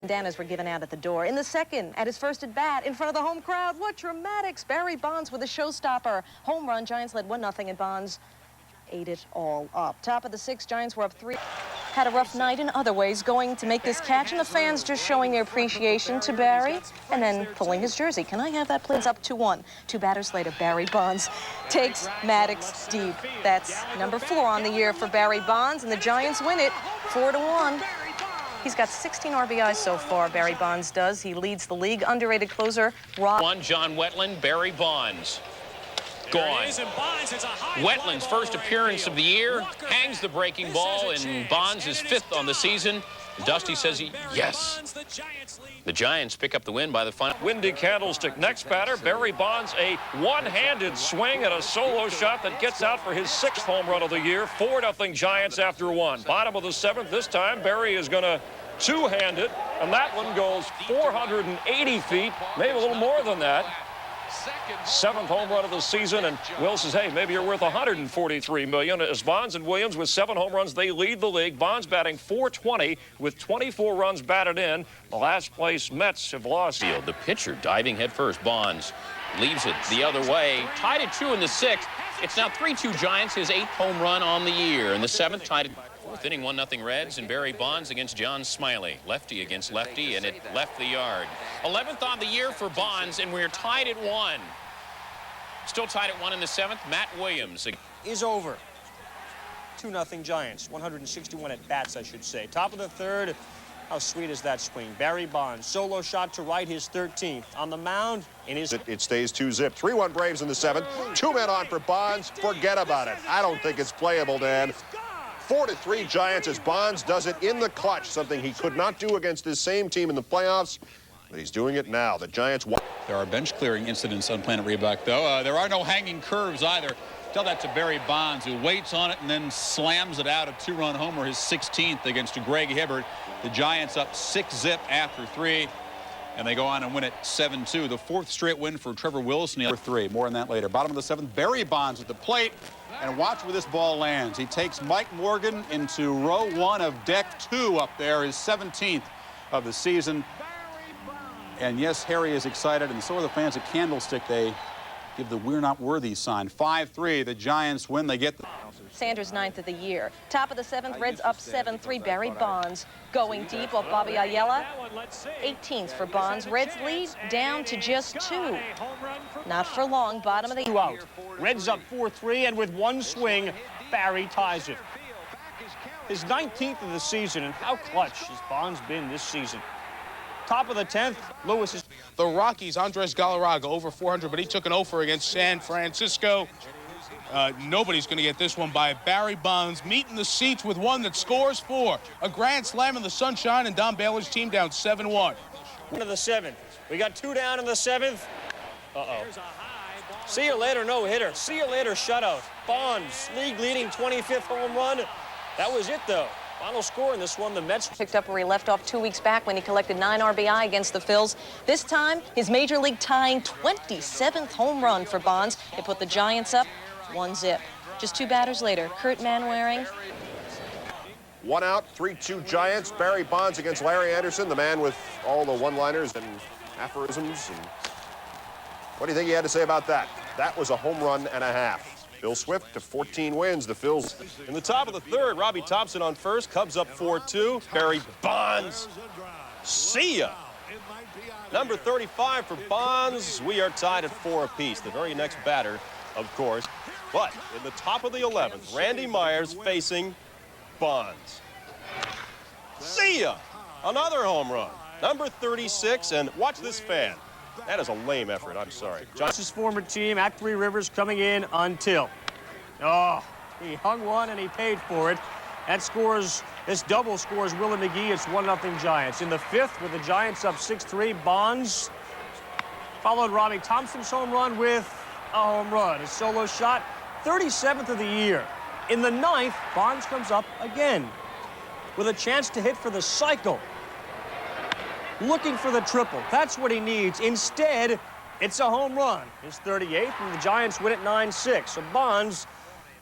Bandanas were given out at the door. In the second, at his first at-bat, in front of the home crowd, what dramatics! Barry Bonds with a showstopper. Home run, Giants led 1-0, and Bonds ate it all up. Top of the sixth, Giants were up 3. Had a rough night in other ways, going to make this catch, and the fans just showing their appreciation to Barry, and then pulling his jersey. Can I have that, please? Up 2-1. 2 batters later, Barry Bonds takes Maddox deep. That's number 4 on the year for Barry Bonds, and the Giants win it 4-1. He's got 16 RBIs so far, Barry Bonds does. He leads the league. Underrated closer, John Wetland, Barry Bonds. Gone. Wetland's first appearance of the year, hangs the breaking ball, and Bonds is 5th on the season. Dusty says yes. The Giants pick up the win by the final. Windy Candlestick. Next batter, Barry Bonds, a one-handed swing and a solo shot that gets out for his 6th home run of the year. 4-0 Giants after 1. Bottom of the 7th. This time, Barry is going to two-hand it, and that one goes 480 feet, maybe a little more than that. 7th home run of the season, and Will says, hey, maybe you're worth $143 million. As Bonds and Williams with 7 home runs, they lead the league. Bonds batting .420 with 24 runs batted in. The last place Mets have lost. The pitcher diving headfirst. Bonds leaves it the other way. Tied at 2 in the 6th. It's now 3-2 Giants, his 8th home run on the year. In the 7th, tied at 4th inning, 1-0 Reds, and Barry Bonds against John Smiley. Lefty against lefty, and it left the yard. 11th on the year for Bonds, and we're tied at 1. Still tied at 1 in the 7th. Matt Williams is over. 2-0 Giants. 161 at bats, I should say. Top of the 3rd. How sweet is that swing? Barry Bonds, solo shot to right, his 13th. On the mound, in his... It stays 2-zip. 3-1 Braves in the 7th. 2 men on for Bonds. Forget about it. I don't think it's playable, Dan. 4-3 Giants as Bonds does it in the clutch, something he could not do against this same team in the playoffs, but he's doing it now. The Giants... There are bench-clearing incidents on Planet Reebok, though. There are no hanging curves either. Tell that to Barry Bonds, who waits on it and then slams it out, a 2-run homer, his 16th against Greg Hibbert. The Giants up 6-zip after 3, and they go on and win it 7-2. The 4th straight win for Trevor Wilson. Number 3. More on that later. Bottom of the 7th, Barry Bonds at the plate. And watch where this ball lands. He takes Mike Morgan into row 1 of deck 2 up there, his 17th of the season. And yes, Harry is excited, and so are the fans at Candlestick. They give the "we're not worthy" sign. 5-3, the Giants win. They get the... Sanders 9th of the year. Top of the 7th, Reds up 7-3. Barry Bonds going deep off Bobby Ayala. 18th for Bonds. Reds lead down to just 2. Not for long. Bottom of the... 2 out. Reds up 4-3, and with one swing, Barry ties it. His 19th of the season, and how clutch has Bonds been this season. Top of the 10th, Lewis is... The Rockies, Andres Galarraga, over 400, but he took an offer against San Francisco. Nobody's going to get this one by Barry Bonds, meeting the seats with one that scores 4. A grand slam in the sunshine, and Don Baylor's team down 7-1. One of the 7th. We got 2 down in the 7th. Uh-oh. See you later, no-hitter. See you later, shutout. Bonds, league-leading 25th home run. That was it, though. Final score in this one, the Mets picked up where he left off 2 weeks back when he collected 9 RBI against the Phils. This time, his major league tying 27th home run for Bonds. It put the Giants up 1-zip. Just 2 batters later, Kurt Manwaring. 1 out, 3-2 Giants. Barry Bonds against Larry Anderson, the man with all the one-liners and aphorisms. And what do you think he had to say about that? That was a home run and a half. Bill Swift to 14 wins. The Phils. In the top of the 3rd, Robbie Thompson on first. Cubs up 4-2. Barry Bonds. See ya. Number 35 for Bonds. We are tied at 4 apiece. The very next batter, of course. But in the top of the 11th, Randy Myers facing Bonds. See ya. Another home run. Number 36, and watch this fan. That is a lame effort. I'm sorry. Josh's former team at Three Rivers coming in until. Oh, he hung one and he paid for it. That scores, this double scores Willie McGee. It's 1-0 Giants. In the 5th, with the Giants up 6-3, Bonds followed Robbie Thompson's home run with a home run. A solo shot, 37th of the year. In the 9th, Bonds comes up again with a chance to hit for the cycle. Looking for the triple. That's what he needs. Instead, it's a home run. His 38th, and the Giants win it 9-6. So Bonds,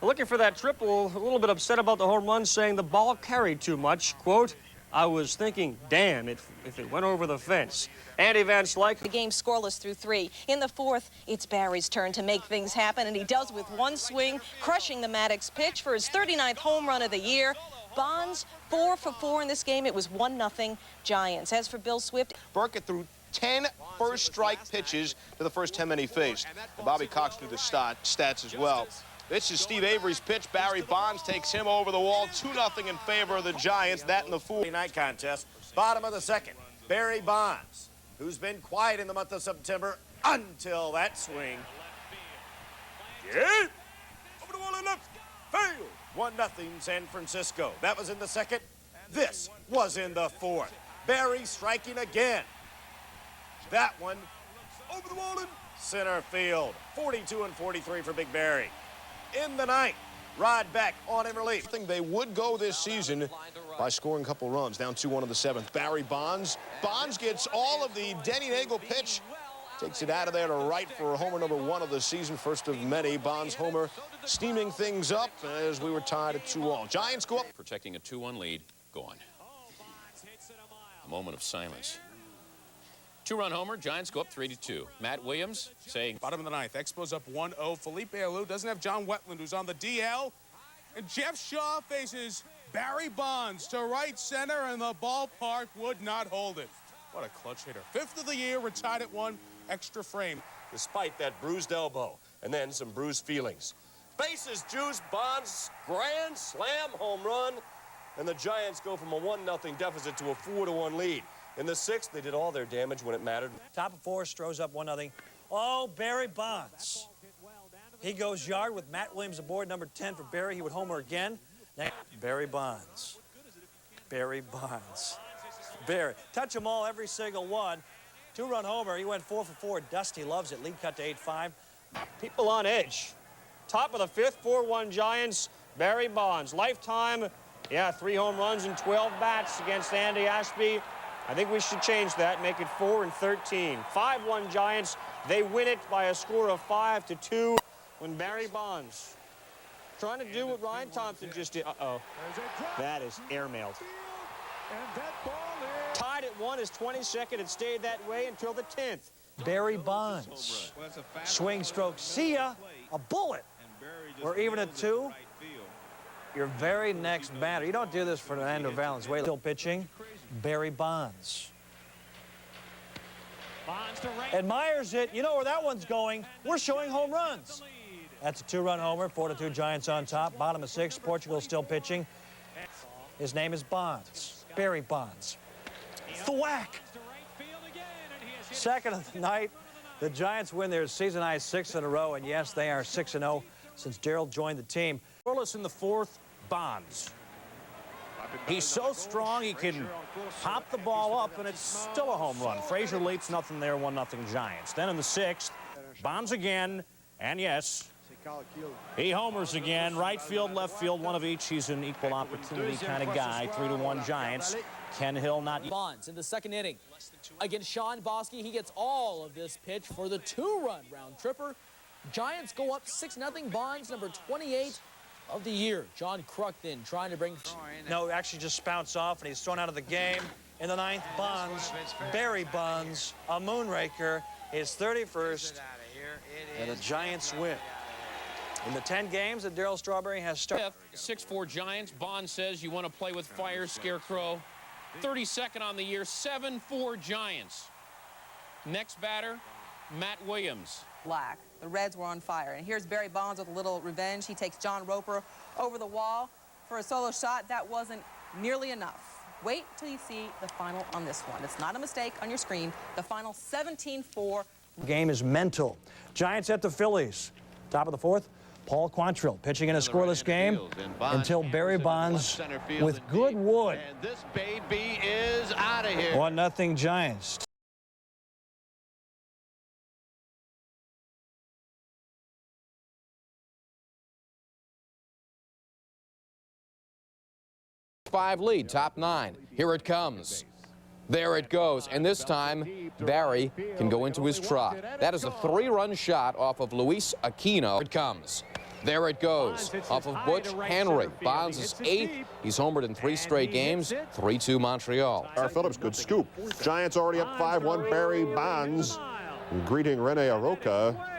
looking for that triple, a little bit upset about the home run, saying the ball carried too much. Quote, I was thinking, damn, if it went over the fence. Andy Van Slyke. The game scoreless through 3. In the 4th, it's Barry's turn to make things happen, and he does with one swing, crushing the Maddox pitch for his 39th home run of the year. Bonds 4 for 4 in this game. It was 1-0 Giants. As for Bill Swift, Burkett threw 10 first-strike pitches to the first 10 men he faced. And Bobby Cox threw the stats as well. This is Steve Avery's pitch. Barry Bonds takes him over the wall. 2-0 in favor of the Giants. That in the 4th night contest. Bottom of the 2nd. Barry Bonds, who's been quiet in the month of September until that swing. Yeah. Over the wall and left field. 1-0 San Francisco. That was in the 2nd. This was in the 4th. Barry striking again. That one over the wall in center field. 42 and 43 for Big Barry. In the 9th, Rod Beck on in relief. I think they would go this season by scoring a couple runs. Down 2-1 in the 7th. Barry Bonds. Bonds gets all of the Denny Nagel pitch. Takes it out of there to right for homer number 1 of the season. First of many. Bonds homer steaming things up as we were tied at 2-all. Giants go up. Protecting a 2-1 lead. Gone. A moment of silence. 2-run homer. Giants go up 3-2. Matt Williams saying. Bottom of the 9th. Expos up 1-0. Felipe Alou doesn't have John Wetland, who's on the DL. And Jeff Shaw faces Barry Bonds to right center, and the ballpark would not hold it. What a clutch hitter. 5th of the year, retired at 1, extra frame. Despite that bruised elbow and then some bruised feelings. Bases juice, Bonds, grand slam home run, and the Giants go from a 1-0 deficit to a 4-1 lead. In the 6th, they did all their damage when it mattered. Top of 4, Stroh's up 1-0. Oh, Barry Bonds. He goes yard with Matt Williams aboard, number 10 for Barry. He would homer again. Next, Barry Bonds. Barry Bonds. Barry. Touch them all, every single one. 2-run homer. He went 4 for 4. Dusty loves it. Lead cut to 8-5. People on edge. Top of the 5th, 4-1 Giants. Barry Bonds. Lifetime, 3 home runs and 12 bats against Andy Ashby. I think we should change that, make it 4-13. 5-1 Giants. They win it by a score of 5-2 when Barry Bonds trying to do what Ryan Thompson just did. Uh-oh. That is airmailed. Tied at 1 is 22nd. It stayed that way until the 10th. Barry Bonds. Swing stroke. See ya. A bullet. We're even at 2. Your very next batter. You don't do this for Fernando Valenzuela. Still pitching. Barry Bonds. Admires it. You know where that one's going. We're showing home runs. That's a 2-run homer. 4-2 Giants on top. Bottom of 6. Portugal still pitching. His name is Bonds. Barry Bonds. Thwack. 2nd of the night. The Giants win their season-high 6th in a row. And yes, they are 6-0 since Darryl joined the team. Scoreless in the 4th, Bonds. He's so strong he can pop the ball up, and it's still a home run. Frazier leaps, nothing there, 1-0 Giants. Then in the 6th, Bonds again, and yes, he homers again. Right field, left field, one of each. He's an equal opportunity kind of guy. 3-1 Giants. Ken Hill not. Bonds in the 2nd inning against Sean Bosky. He gets all of this pitch for the 2-run round tripper. Giants go up 6-0. Bonds, number 28 of the year. John Kruk then trying to bring. No, actually just bounce off, and he's thrown out of the game. In the 9th, Bonds, Barry Bonds, a moonraker, his 31st, and the Giants win. In the 10 games that Darryl Strawberry has started. 6-4 Giants. Bonds says you want to play with fire, Scarecrow. 32nd on the year. 7-4 Giants. Next batter, Matt Williams. Black. The Reds were on fire. And here's Barry Bonds with a little revenge. He takes John Roper over the wall for a solo shot. That wasn't nearly enough. Wait till you see the final on this one. It's not a mistake on your screen. The final 17-4. Game is mental. Giants at the Phillies. Top of the 4th, Paul Quantrill pitching in a scoreless game until Barry Bonds with good wood. And this baby is out of here. 1-0 Giants. Lead, top 9. Here it comes. There it goes. And this time, Barry can go into his trot. That is a 3-run shot off of Luis Aquino. Here it comes. There it goes. Off of Butch Henry. Bonds is 8th. He's homered in 3 straight games. 3-2 Montreal. Phillips, good scoop. Giants already up 5-1. Barry Bonds greeting Rene Aroca.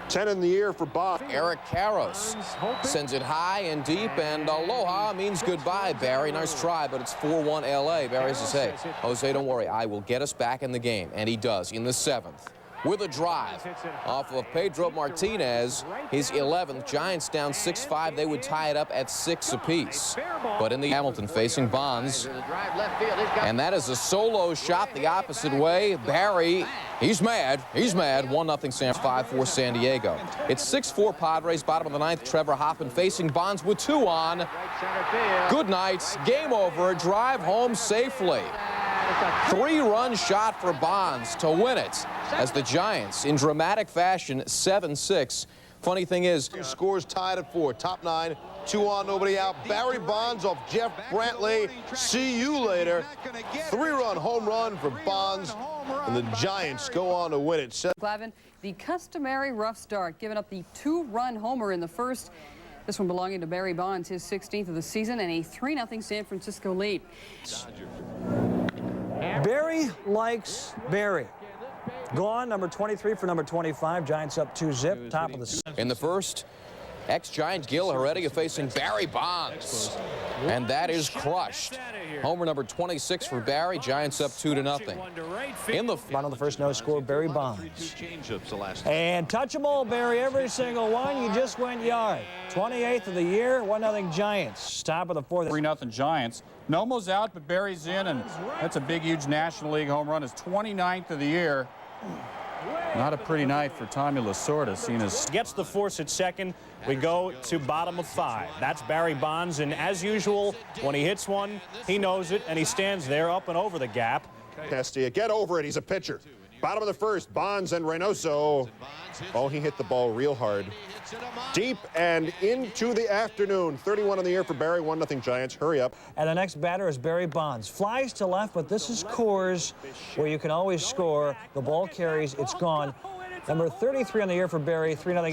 10 in the year for Bob. Eric Karros sends it high and deep, and aloha means goodbye, Barry. Nice try, but it's 4-1 LA. Barry says, hey, Jose, don't worry. I will get us back in the game. And he does in the 7th. With a drive off of Pedro Martinez, his 11th. Giants down 6-5. They would tie it up at 6 apiece. But in the Hamilton facing Bonds, and that is a solo shot the opposite way. Barry, he's mad. He's mad. 1-0 San 5-4 San Diego. It's 6-4 Padres. Bottom of the 9th. Trevor Hoffman facing Bonds with 2 on. Good night. Game over. Drive home safely. 3-run shot for Bonds to win it as the Giants, in dramatic fashion, 7-6. Funny thing is, Scores tied at 4. Top 9, 2 on, nobody out. Barry Bonds off Jeff Brantley. See you later. 3-run home run for Bonds, and the Giants go on to win it. Glavin, the customary rough start, giving up the 2-run homer in the first. This one belonging to Barry Bonds, his 16th of the season, and a 3-0 San Francisco lead. Barry likes Barry. Gone, number 23 for number 25. Giants up 2-zip, top of the... In the first, ex-Giant Gil Heredia facing Barry Bonds. And that is crushed. Homer number 26 for Barry. Giants up 2-0. In the bottom of the first, no score, Barry Bonds. And touch them all, Barry, every single one. You just went yard. 28th of the year, 1-0 Giants. Top of the 4th. 3-0 Giants. Nomo's out, but Barry's in, and that's a big, huge National League home run. His 29th of the year. Not a pretty night for Tommy Lasorda, seen as... Gets the force at second. We go to bottom of 5. That's Barry Bonds, and as usual, when he hits one, he knows it, and he stands there up and over the gap. Castillo, get over it. He's a pitcher. Bottom of the first, Bonds and Reynoso. Oh, he hit the ball real hard. Deep and into the afternoon. 31 in the air for Barry. 1-0 Giants. Hurry up. And the next batter is Barry Bonds. Flies to left, but this is Coors, where you can always score. The ball carries. It's gone. Number 33 on the year for Barry. 3-0.